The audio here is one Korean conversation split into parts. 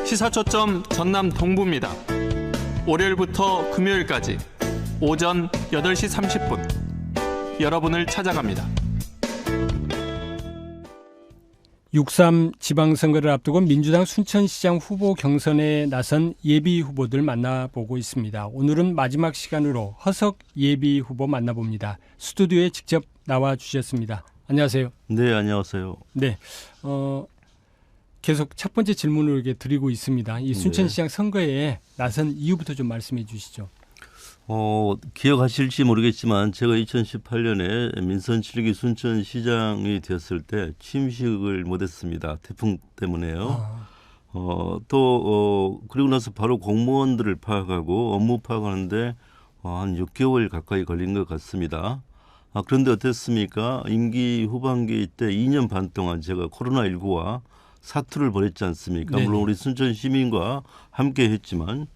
시사초점 전남 동부입니다. 월요일부터 금요일까지 오전 8시 30분 여러분을 찾아갑니다. 6.3 지방선거를 앞두고 민주당 순천시장 후보 경선에 나선 예비 후보들 만나보고 있습니다. 오늘은 마지막 시간으로 허석 예비 후보 만나봅니다. 스튜디오에 직접 나와주셨습니다. 안녕하세요. 네, 안녕하세요. 네, 계속 첫 번째 질문을 이렇게 드리고 있습니다. 이 순천시장 선거에 나선 이유부터 좀 말씀해 주시죠. 기억하실지 모르겠지만 제가 2018년에 민선 7기 순천시장이 되었을 때 취임식을 못했습니다. 태풍 때문에요. 그리고 나서 바로 공무원들을 파악하고 업무 파악하는데 한 6개월 가까이 걸린 것 같습니다. 그런데 어땠습니까? 임기 후반기 때 2년 반 동안 제가 코로나19와 사투를 벌였지 않습니까? 네네. 물론 우리 순천 시민과 함께 했지만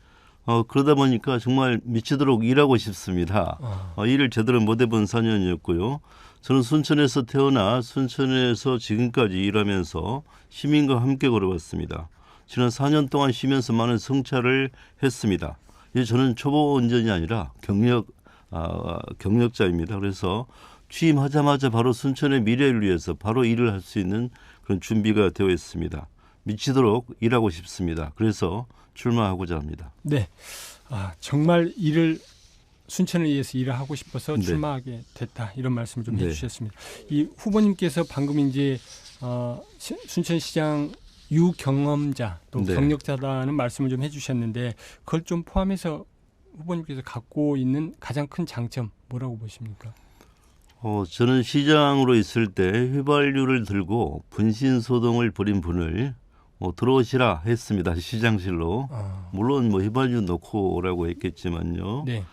그러다 보니까 정말 미치도록 일하고 싶습니다. 일을 제대로 못 해본 4년이었고요. 저는 순천에서 태어나 순천에서 지금까지 일하면서 시민과 함께 걸어왔습니다. 지난 4년 동안 쉬면서 많은 성찰을 했습니다. 이제 저는 초보 운전이 아니라 경력자입니다. 그래서 취임하자마자 바로 순천의 미래를 위해서 바로 일을 할 수 있는 그런 준비가 되어 있습니다. 미치도록 일하고 싶습니다. 그래서 출마하고자 합니다. 네, 정말 순천을 위해서 일을 하고 싶어서 네. 출마하게 됐다 이런 말씀을 좀 네. 해주셨습니다. 이 후보님께서 방금 이제 순천시장 유경험자 또 네. 경력자다는 말씀을 좀 해주셨는데 그걸 좀 포함해서 후보님께서 갖고 있는 가장 큰 장점 뭐라고 보십니까? 저는 시장으로 있을 때 휘발유를 들고 분신소동을 벌인 분을 들어오시라 했습니다. 시장실로. 물론 휘발유 넣고 오라고 했겠지만요. 네.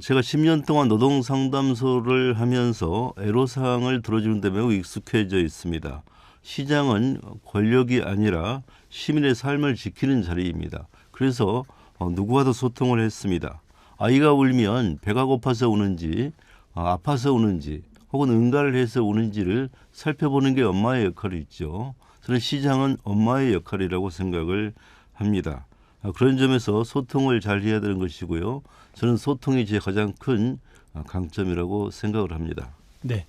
제가 10년 동안 노동상담소를 하면서 애로사항을 들어주는 데 매우 익숙해져 있습니다. 시장은 권력이 아니라 시민의 삶을 지키는 자리입니다. 그래서 누구와도 소통을 했습니다. 아이가 울면 배가 고파서 우는지 아파서 우는지 혹은 응가를 해서 우는지를 살펴보는 게 엄마의 역할이죠. 저는 시장은 엄마의 역할이라고 생각을 합니다. 그런 점에서 소통을 잘 해야 되는 것이고요. 저는 소통이 제 가장 큰 강점이라고 생각을 합니다. 네,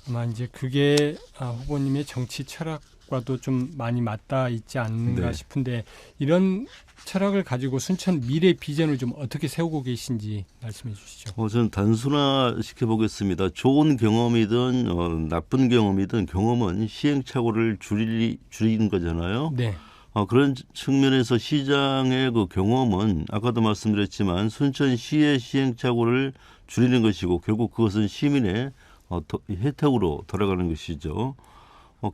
아마 이제 그게 후보님의 정치 철학과도 좀 많이 맞닿아 있지 않는가 네. 싶은데 이런 철학을 가지고 순천 미래 비전을 좀 어떻게 세우고 계신지 말씀해 주시죠. 저는 단순화시켜 보겠습니다. 좋은 경험이든 나쁜 경험이든 경험은 시행착오를 줄이는 거잖아요. 네, 그런 측면에서 시장의 그 경험은 아까도 말씀드렸지만 순천시의 시행착오를 줄이는 것이고 결국 그것은 시민의 혜택으로 돌아가는 것이죠.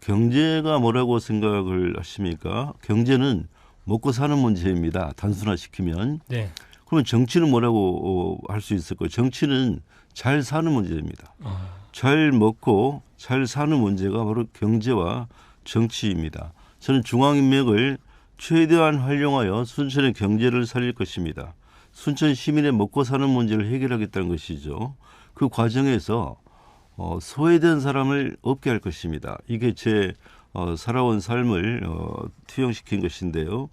경제가 뭐라고 생각을 하십니까? 경제는 먹고 사는 문제입니다. 단순화시키면. 네, 그러면 정치는 뭐라고 할 수 있을까요? 정치는 잘 사는 문제입니다. 잘 먹고 잘 사는 문제가 바로 경제와 정치입니다. 저는 중앙인맥을 최대한 활용하여 순천의 경제를 살릴 것입니다. 순천 시민의 먹고 사는 문제를 해결하겠다는 것이죠. 그 과정에서 소외된 사람을 없게 할 것입니다. 이게 제 살아온 삶을 투영시킨 것인데요.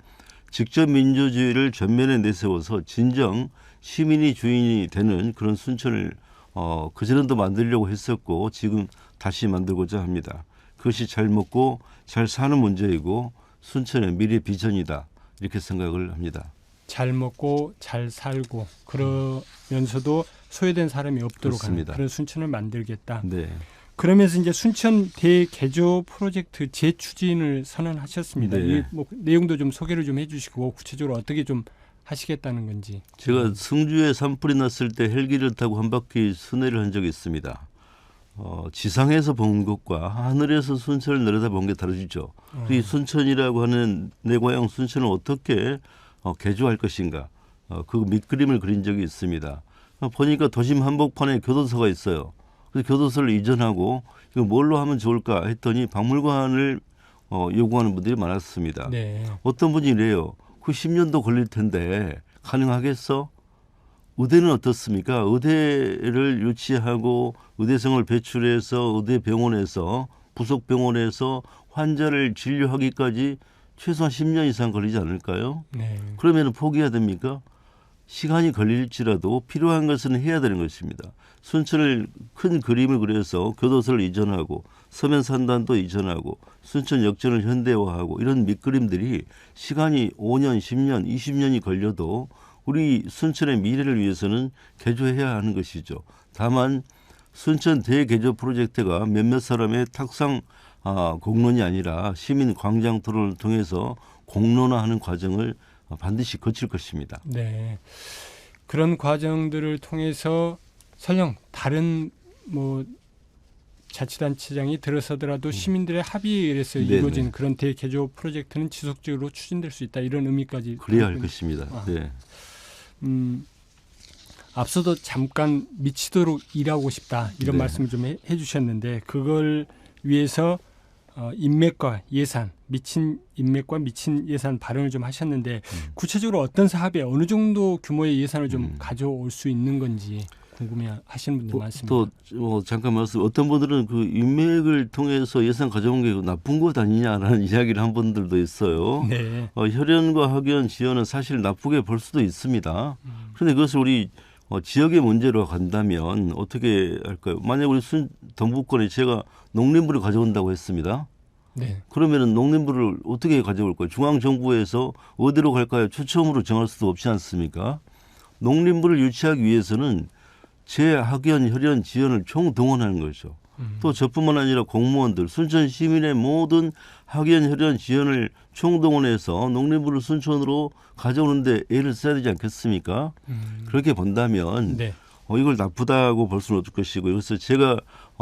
직접 민주주의를 전면에 내세워서 진정 시민이 주인이 되는 그런 순천을 그전에도 만들려고 했었고 지금 다시 만들고자 합니다. 그것이 잘 먹고 잘 사는 문제이고 순천의 미래 비전이다 이렇게 생각을 합니다. 잘 먹고 잘 살고 그러면서도 소외된 사람이 없도록 하는 그렇습니다. 그런 순천을 만들겠다. 네. 그러면서 이제 순천 대개조 프로젝트 재추진을 선언하셨습니다. 네. 이 내용도 좀 소개를 좀 해주시고 구체적으로 어떻게 좀 하시겠다는 건지. 제가 승주에 산불이 났을 때 헬기를 타고 한 바퀴 순회를 한 적이 있습니다. 지상에서 본 것과 하늘에서 순천을 내려다본 게 다르죠. 이 순천이라고 하는 내 고향 순천을 어떻게 개조할 것인가. 그 밑그림을 그린 적이 있습니다. 보니까 도심 한복판에 교도소가 있어요. 그래서 교도소를 이전하고 이거 뭘로 하면 좋을까 했더니 박물관을 요구하는 분들이 많았습니다. 네. 어떤 분이 이래요. 그 10년도 걸릴 텐데 가능하겠어? 의대는 어떻습니까? 의대를 유치하고 의대생을 배출해서 의대병원에서 부속 병원에서 환자를 진료하기까지 최소한 10년 이상 걸리지 않을까요? 네. 그러면 포기해야 됩니까? 시간이 걸릴지라도 필요한 것은 해야 되는 것입니다. 순천을 큰 그림을 그려서 교도소를 이전하고 서면산단도 이전하고 순천 역전을 현대화하고 이런 밑그림들이 시간이 5년, 10년, 20년이 걸려도 우리 순천의 미래를 위해서는 개조해야 하는 것이죠. 다만 순천 대개조 프로젝트가 몇몇 사람의 탁상 공론이 아니라 시민 광장 토론을 통해서 공론화하는 과정을 반드시 거칠 것입니다. 네. 그런 과정들을 통해서 설령 다른 뭐 자치단체장이 들어서더라도 시민들의 합의에 의해서 네네. 이루어진 그런 대개조 프로젝트는 지속적으로 추진될 수 있다. 이런 의미까지. 그래야 할 것입니다. 네. 앞서도 잠깐 미치도록 일하고 싶다. 이런 네. 말씀을 좀 해주셨는데 그걸 위해서 인맥과 예산, 미친 인맥과 미친 예산 발언을 좀 하셨는데 구체적으로 어떤 사업에 어느 정도 규모의 예산을 좀 가져올 수 있는 건지 궁금해하시는 분들 많습니다. 또 잠깐 말씀. 어떤 분들은 그 인맥을 통해서 예산 가져온 게 나쁜 것 아니냐라는 이야기를 한 분들도 있어요. 네. 혈연과 학연 지연은 사실 나쁘게 볼 수도 있습니다. 그런데 그것을 우리 지역의 문제로 간다면 어떻게 할까요? 만약 우리 동북권에 제가 농림부를 가져온다고 했습니다. 네. 그러면은 농림부를 어떻게 가져올 거예요? 중앙정부에서 어디로 갈까요? 추첨으로 정할 수도 없지 않습니까? 농림부를 유치하기 위해서는 재학연, 혈연, 지연을 총동원하는 거죠. 또 저뿐만 아니라 공무원들, 순천 시민의 모든 학연, 혈연, 지연을 총동원해서 농림부를 순천으로 가져오는데 애를 써야 되지 않겠습니까? 그렇게 본다면 네. 이걸 나쁘다고 볼 수는 없을 것이고요. 그래서 제가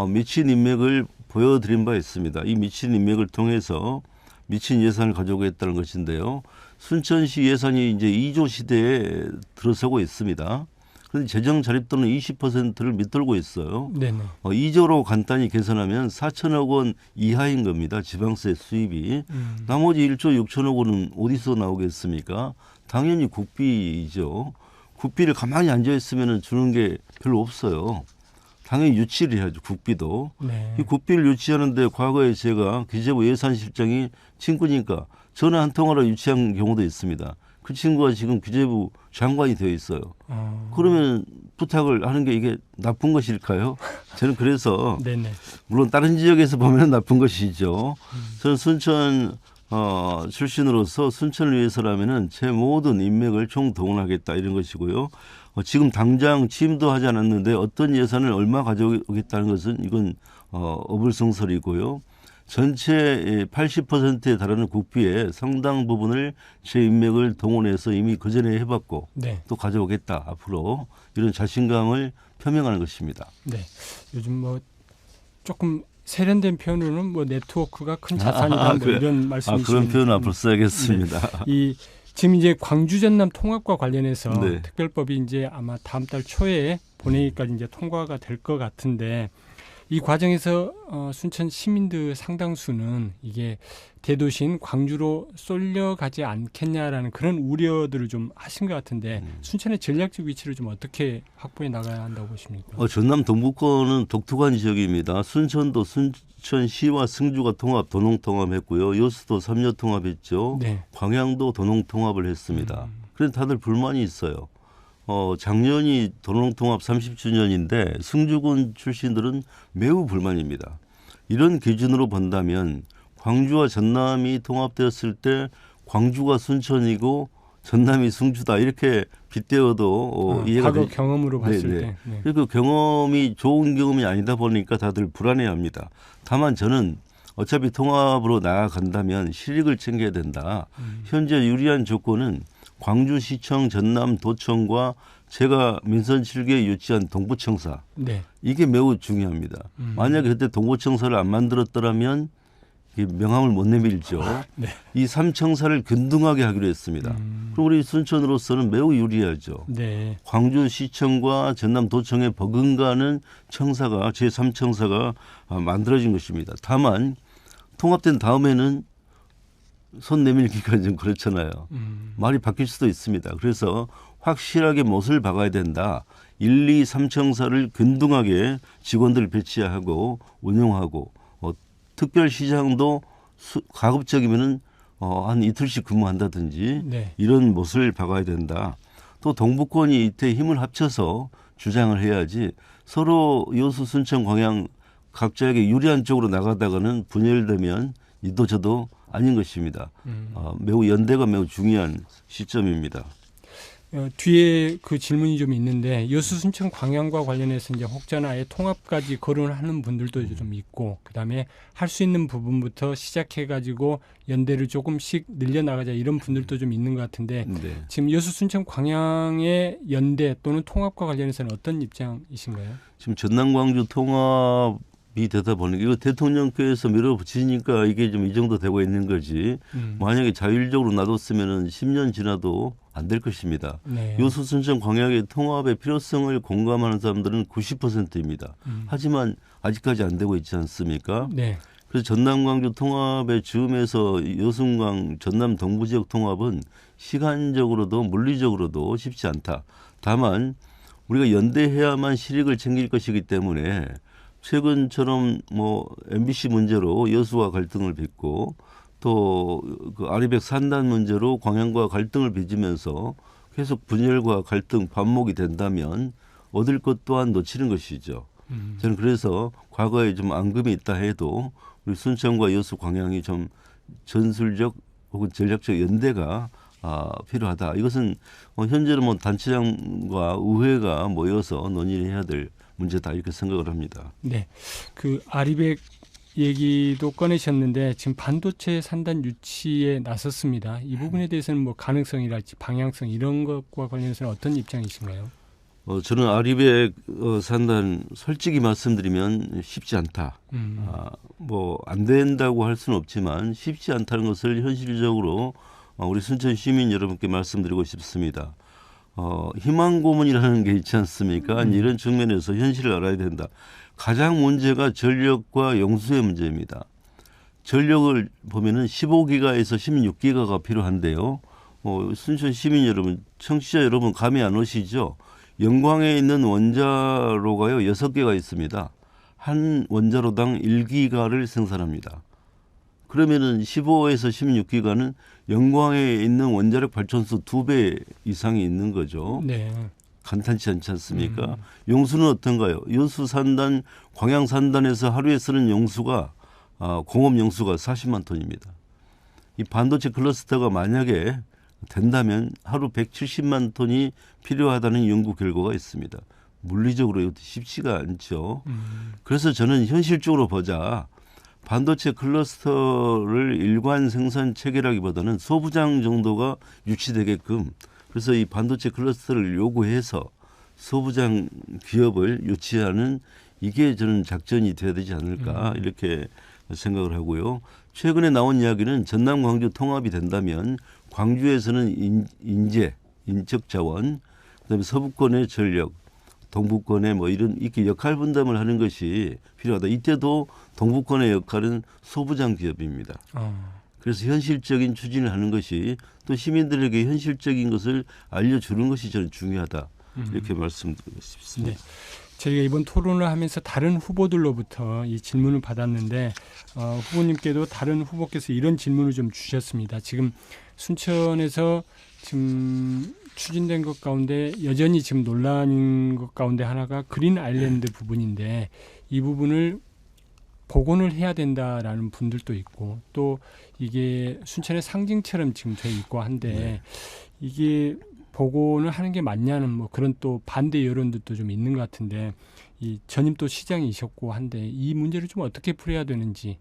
미친 인맥을 보여드린 바 있습니다. 이 미친 인맥을 통해서 미친 예산을 가져오겠다는 것인데요. 순천시 예산이 이제 2조 시대에 들어서고 있습니다. 그런데 재정 자립도는 20%를 밑돌고 있어요. 네네. 2조로 간단히 계산하면 4천억 원 이하인 겁니다. 지방세 수입이. 나머지 1조 6천억 원은 어디서 나오겠습니까? 당연히 국비이죠. 국비를 가만히 앉아있으면 주는 게 별로 없어요. 당연히 유치를 해야죠. 국비도. 네. 이 국비를 유치하는데 과거에 제가 기재부 예산실장이 친구니까 전화 한 통화로 유치한 경우도 있습니다. 그 친구가 지금 기재부 장관이 되어 있어요. 그러면 부탁을 하는 게 이게 나쁜 것일까요? 저는 그래서 네네. 물론 다른 지역에서 보면 나쁜 것이죠. 저는 순천 출신으로서 순천을 위해서라면은 제 모든 인맥을 총동원하겠다 이런 것이고요. 지금 당장 취임도 하지 않았는데 어떤 예산을 얼마 가져오겠다는 것은 이건 어불성설이고요. 전체 80%에 달하는 국비의 상당 부분을 제 인맥을 동원해서 이미 그전에 해봤고 네. 또 가져오겠다 앞으로 이런 자신감을 표명하는 것입니다. 네. 요즘 뭐 조금 세련된 표현으로는 뭐 네트워크가 큰 자산이다 뭐 이런 말씀이시죠. 그런 표현은 앞으로 써야겠습니다. 네. 지금 이제 광주 전남 통합과 관련해서 네. 특별법이 이제 아마 다음 달 초에 본회의까지 이제 통과가 될 것 같은데 이 과정에서 순천 시민들 상당수는 이게 대도시인 광주로 쏠려가지 않겠냐라는 그런 우려들을 좀 하신 것 같은데 순천의 전략적 위치를 좀 어떻게 확보해 나가야 한다고 보십니까? 전남 동북권은 독특한 지역입니다. 순천도 순천시와 승주가 도농통합했고요. 여수도 삼려 통합했죠. 네. 광양도 도농통합을 했습니다. 그런데 다들 불만이 있어요. 작년이 도농통합 30주년인데 승주군 출신들은 매우 불만입니다. 이런 기준으로 본다면 광주와 전남이 통합되었을 때 광주가 순천이고 전남이 승주다 이렇게 빗대어도 이해가 과거 경험으로 봤을 때. 네. 그 경험이 좋은 경험이 아니다 보니까 다들 불안해합니다. 다만 저는 어차피 통합으로 나아간다면 실익을 챙겨야 된다. 현재 유리한 조건은 광주시청, 전남도청과 제가 민선 7개에 유치한 동부청사. 네. 이게 매우 중요합니다. 만약에 그때 동부청사를 안 만들었더라면 명함을 못 내밀죠. 네. 이 3청사를 균등하게 하기로 했습니다. 그리고 우리 순천으로서는 매우 유리하죠. 네. 광주시청과 전남도청에 버금가는 청사가 제3청사가 만들어진 것입니다. 다만 통합된 다음에는 손 내밀기가 좀 그렇잖아요. 말이 바뀔 수도 있습니다. 그래서 확실하게 못을 박아야 된다. 1, 2, 3청사를 균등하게 직원들 배치하고 운영하고 특별시장도 가급적이면은 한 이틀씩 근무한다든지 네. 이런 모습을 박아야 된다. 또 동북권이 이때 힘을 합쳐서 주장을 해야지 서로 여수, 순천, 광양 각자에게 유리한 쪽으로 나가다가는 분열되면 이도 저도 아닌 것입니다. 매우 연대가 매우 중요한 시점입니다. 뒤에 그 질문이 좀 있는데 여수, 순천, 광양과 관련해서 이제 혹자는 아예 통합까지 거론을 하는 분들도 좀 있고 그다음에 할 수 있는 부분부터 시작해가지고 연대를 조금씩 늘려나가자 이런 분들도 좀 있는 것 같은데 네. 지금 여수, 순천, 광양의 연대 또는 통합과 관련해서는 어떤 입장이신가요? 지금 전남, 광주 통합이 되다 보니까 이거 대통령께서 밀어붙이니까 이게 좀 이 정도 되고 있는 거지. 만약에 자율적으로 놔뒀으면은 10년 지나도 안 될 것입니다. 네. 여수, 순천, 광양의 통합의 필요성을 공감하는 사람들은 90%입니다. 하지만 아직까지 안 되고 있지 않습니까? 네. 그래서 전남, 광주 통합의 즈음에서 여순강, 전남 동부 지역 통합은 시간적으로도 물리적으로도 쉽지 않다. 다만 우리가 연대해야만 실익을 챙길 것이기 때문에 최근처럼 뭐 MBC 문제로 여수와 갈등을 빚고 또 그 아리백 산단 문제로 광양과 갈등을 빚으면서 계속 분열과 갈등 반목이 된다면 얻을 것 또한 놓치는 것이죠. 저는 그래서 과거에 좀 앙금이 있다 해도 우리 순천과 여수, 광양이 좀 전술적 혹은 전략적 연대가 필요하다. 이것은 현재는 뭐 단체장과 의회가 모여서 논의를 해야 될 문제다 이렇게 생각을 합니다. 네. 그 아리백 얘기도 꺼내셨는데 지금 반도체 산단 유치에 나섰습니다. 이 부분에 대해서는 뭐 가능성이랄지 방향성 이런 것과 관련해서는 어떤 입장이신가요? 저는 아리백 산단 솔직히 말씀드리면 쉽지 않다. 뭐 안 된다고 할 수는 없지만 쉽지 않다는 것을 현실적으로 우리 순천 시민 여러분께 말씀드리고 싶습니다. 희망 고문이라는 게 있지 않습니까? 이런 측면에서 현실을 알아야 된다. 가장 문제가 전력과 용수의 문제입니다. 전력을 보면은 15기가에서 16기가가 필요한데요. 순천 시민 여러분, 청취자 여러분 감이 안 오시죠? 영광에 있는 원자로가요 6개가 있습니다. 한 원자로당 1기가를 생산합니다. 그러면은 15에서 16기가는 영광에 있는 원자력 발전소 2배 이상이 있는 거죠. 네. 간단치 않지 않습니까? 용수는 어떤가요? 여수 산단, 광양 산단에서 하루에 쓰는 용수가 공업 용수가 40만 톤입니다. 이 반도체 클러스터가 만약에 된다면 하루 170만 톤이 필요하다는 연구 결과가 있습니다. 물리적으로 이것도 쉽지가 않죠. 그래서 저는 현실적으로 보자. 반도체 클러스터를 일관 생산 체계라기보다는 소부장 정도가 유치되게끔 그래서 이 반도체 클러스터를 요구해서 소부장 기업을 유치하는 이게 저는 작전이 돼야 되지 않을까 이렇게 생각을 하고요. 최근에 나온 이야기는 전남 광주 통합이 된다면 광주에서는 인재, 인적 자원, 그다음에 서부권의 전력, 동북권의 뭐 이렇게 역할 분담을 하는 것이 필요하다. 이때도 동북권의 역할은 소부장 기업입니다. 그래서 현실적인 추진을 하는 것이 또 시민들에게 현실적인 것을 알려주는 것이 저는 중요하다. 이렇게 말씀드리고 싶습니다. 네. 저희가 이번 토론을 하면서 다른 후보들로부터 이 질문을 받았는데 후보님께도 다른 후보께서 이런 질문을 좀 주셨습니다. 지금 순천에서 지금 추진된 것 가운데 여전히 지금 논란인 것 가운데 하나가 그린 아일랜드 부분인데 이 부분을 복원을 해야 된다라는 분들도 있고 또 이게 순천의 상징처럼 지금 돼 있고 한데 이게 복원을 하는 게 맞냐는 뭐 그런 또 반대 여론들도 좀 있는 것 같은데 이 전임 또 시장이셨고 한데 이 문제를 좀 어떻게 풀어야 되는지.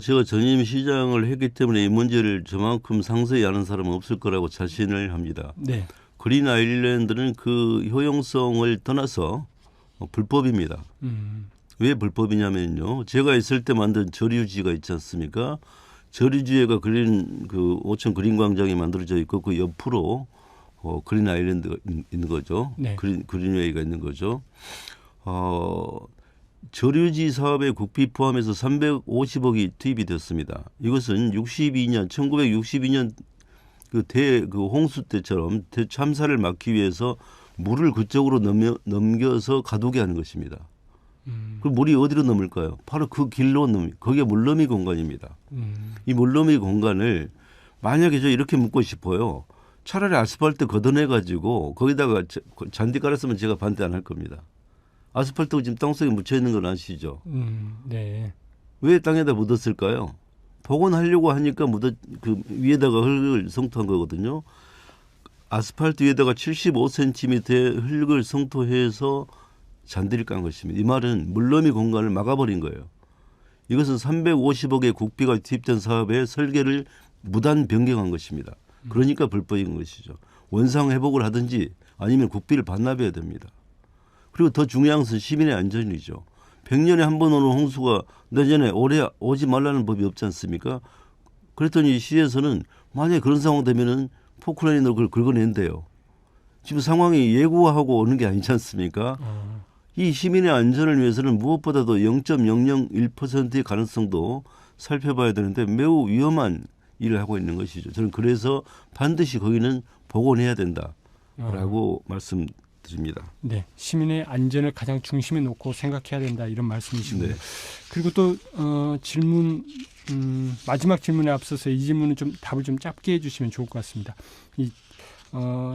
제가 전임 시장을 했기 때문에 이 문제를 저만큼 상세히 아는 사람은 없을 거라고 자신을 합니다. 네. 그린 아일랜드는 그 효용성을 떠나서 불법입니다. 왜 불법이냐면요. 제가 있을 때 만든 저류지가 있지 않습니까? 저류지에가 오천 그린 광장이 만들어져 있고 그 옆으로 그린 아일랜드가 있는 거죠. 네. 그린웨이가 있는 거죠. 저류지 사업에 국비 포함해서 350억이 투입이 됐습니다. 이것은 1962년 그 홍수 때처럼 참사를 막기 위해서 물을 그쪽으로 넘겨서 가두게 하는 것입니다. 그 물이 어디로 넘을까요? 바로 그 길로 거기에 물러미 공간입니다. 이 물러미 공간을 만약에 저 이렇게 묻고 싶어요. 차라리 아스팔트 걷어내가지고 거기다가 잔디 깔았으면 제가 반대 안 할 겁니다. 아스팔트가 지금 땅속에 묻혀 있는 건 아시죠? 네. 왜 땅에다 묻었을까요? 복원하려고 하니까 그 위에다가 흙을 성토한 거거든요. 아스팔트 위에다가 75cm의 흙을 성토해서 잔디를 깐 것입니다. 이 말은 물러미 공간을 막아버린 거예요. 이것은 350억의 국비가 투입된 사업의 설계를 무단 변경한 것입니다. 그러니까 불법인 것이죠. 원상 회복을 하든지 아니면 국비를 반납해야 됩니다. 그리고 더 중요한 것은 시민의 안전이죠. 100년에 한 번 오는 홍수가 내년에 올해 오지 말라는 법이 없지 않습니까? 그랬더니 시에서는 만약에 그런 상황 되면은 포크라인으로 그걸 긁어낸대요. 지금 상황이 예고하고 오는 게 아니지 않습니까? 이 시민의 안전을 위해서는 무엇보다도 0.001%의 가능성도 살펴봐야 되는데 매우 위험한 일을 하고 있는 것이죠. 저는 그래서 반드시 거기는 복원해야 된다라고 말씀드립니다. 네, 시민의 안전을 가장 중심에 놓고 생각해야 된다 이런 말씀이시고요. 네. 그리고 또 질문 마지막 질문에 앞서서 이 질문은 좀 답을 좀 짧게 해주시면 좋을 것 같습니다. 이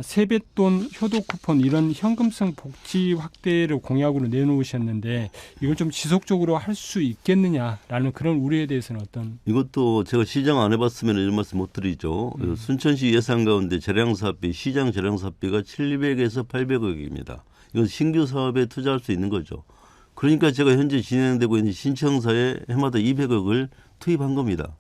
세뱃돈, 효도 쿠폰 이런 현금성 복지 확대를 공약으로 내놓으셨는데 이걸 좀 지속적으로 할 수 있겠느냐라는 그런 우려에 대해서는 어떤? 이것도 제가 시장 안 해봤으면 이런 말씀 못 드리죠. 순천시 예산 가운데 재량사업비, 시장 재량사업비가 700에서 800억입니다. 이건 신규 사업에 투자할 수 있는 거죠. 그러니까 제가 현재 진행되고 있는 신청사에 해마다 200억을 투입한 겁니다.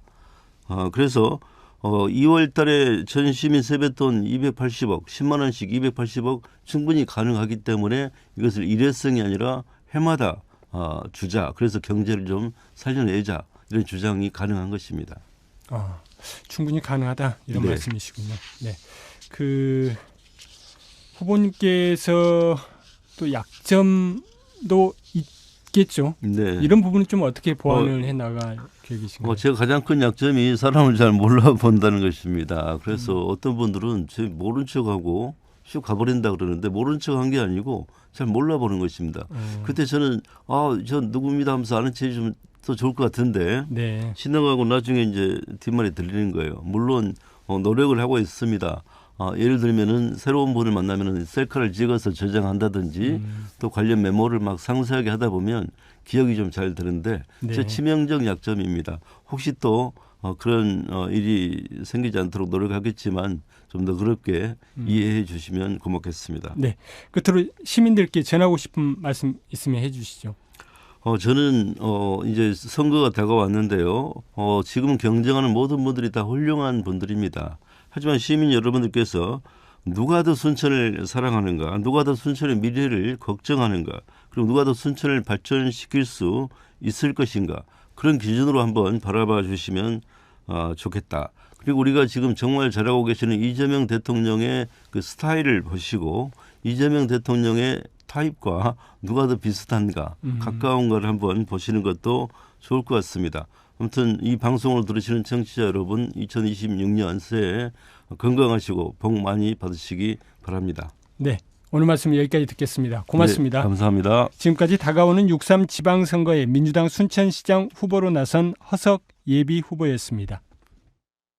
그래서 2월 달에 전 시민 세뱃돈 280억, 10만 원씩 280억 충분히 가능하기 때문에 이것을 일회성이 아니라 해마다 주자. 그래서 경제를 좀 살려내자. 이런 주장이 가능한 것입니다. 충분히 가능하다 이런 네. 말씀이시군요. 네, 그 후보님께서 또 약점도 있겠죠. 네. 이런 부분은 좀 어떻게 보완을 해 나갈 계획이신가요? 제가 가장 큰 약점이 사람을 잘 몰라본다는 것입니다. 그래서 어떤 분들은 제 모른 척하고 슉 가버린다 그러는데 모른 척한 게 아니고 잘 몰라보는 것입니다. 그때 저는 저 누구입니다 하면서 아는 체 해주면 더 좋을 것 같은데 네. 지나가고 나중에 이제 뒷말이 들리는 거예요. 물론 노력을 하고 있습니다. 예를 들면은 새로운 분을 만나면은 셀카를 찍어서 저장한다든지 또 관련 메모를 막 상세하게 하다 보면 기억이 좀 잘 드는데 네. 제 치명적 약점입니다. 혹시 또 그런 일이 생기지 않도록 노력하겠지만 좀 더 그렇게 이해해 주시면 고맙겠습니다. 네. 끝으로 시민들께 전하고 싶은 말씀 있으면 해주시죠. 저는 이제 선거가 다가왔는데요. 지금 경쟁하는 모든 분들이 다 훌륭한 분들입니다. 하지만 시민 여러분들께서 누가 더 순천을 사랑하는가, 누가 더 순천의 미래를 걱정하는가, 그리고 누가 더 순천을 발전시킬 수 있을 것인가, 그런 기준으로 한번 바라봐 주시면 좋겠다. 그리고 우리가 지금 정말 잘하고 계시는 이재명 대통령의 그 스타일을 보시고 이재명 대통령의 타입과 누가 더 비슷한가, 가까운가를 한번 보시는 것도 좋을 것 같습니다. 아무튼 이 방송을 들으시는 청취자 여러분 2026년 새해 건강하시고 복 많이 받으시기 바랍니다. 네. 오늘 말씀 여기까지 듣겠습니다. 고맙습니다. 네, 감사합니다. 지금까지 다가오는 6.3 지방선거에 민주당 순천시장 후보로 나선 허석 예비 후보였습니다.